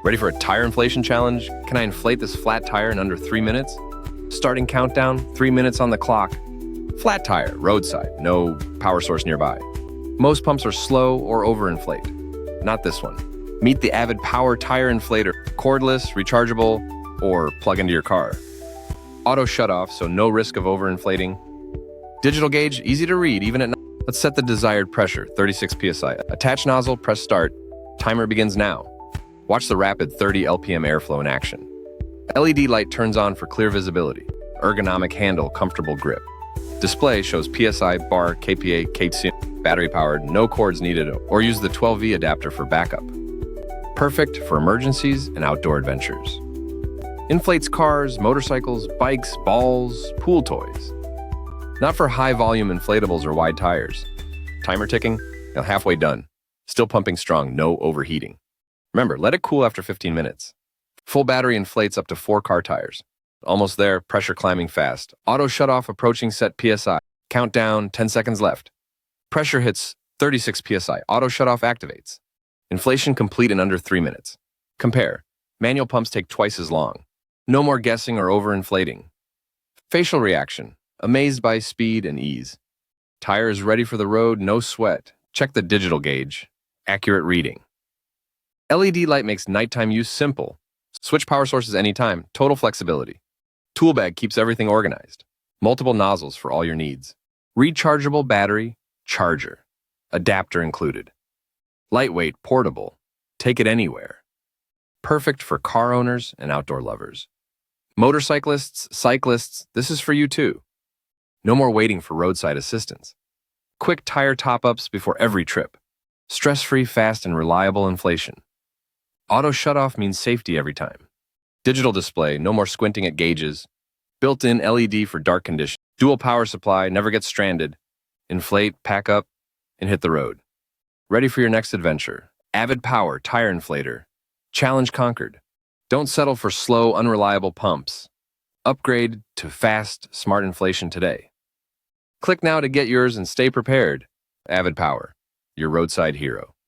Ready for a tire inflation challenge? Can I inflate this flat tire in under 3 minutes? Starting countdown, 3 minutes on the clock. Flat tire, roadside, no power source nearby. Most pumps are slow or overinflate. Not this one. Meet the AVID POWER tire inflator, cordless, rechargeable, or plug into your car. Auto shutoff, so no risk of overinflating. Digital gauge, easy to read even at night. Let's set the desired pressure, 36 psi. Attach nozzle, press start. Timer begins now. Watch the rapid 30 LPM airflow in action. LED light turns on for clear visibility. Ergonomic handle, comfortable grip. Display shows PSI, bar, KPA, KTC, battery powered, no cords needed, or use the 12V adapter for backup. Perfect for emergencies and outdoor adventures. Inflates cars, motorcycles, bikes, balls, pool toys. Not for high-volume inflatables or wide tires. Timer ticking, halfway done. Still pumping strong, no overheating. Remember, let it cool after 15 minutes. Full battery inflates up to 4 car tires. Almost there, pressure climbing fast. Auto shutoff approaching set PSI. Countdown, 10 seconds left. Pressure hits 36 PSI. Auto shutoff activates. Inflation complete in under 3 minutes. Compare. Manual pumps take twice as long. No more guessing or overinflating. Facial reaction. Amazed by speed and ease. Tire is ready for the road, no sweat. Check the digital gauge. Accurate reading. LED light makes nighttime use simple. Switch power sources anytime, total flexibility. Tool bag keeps everything organized. Multiple nozzles for all your needs. Rechargeable battery, charger. Adapter included. Lightweight, portable. Take it anywhere. Perfect for car owners and outdoor lovers. Motorcyclists, cyclists, this is for you too. No more waiting for roadside assistance. Quick tire top-ups before every trip. Stress-free, fast, and reliable inflation. Auto shutoff means safety every time. Digital display, no more squinting at gauges. Built-in LED for dark conditions. Dual power supply, never get stranded. Inflate, pack up, and hit the road. Ready for your next adventure. AVID POWER tire inflator. Challenge conquered. Don't settle for slow, unreliable pumps. Upgrade to fast, smart inflation today. Click now to get yours and stay prepared. AVID POWER, your roadside hero.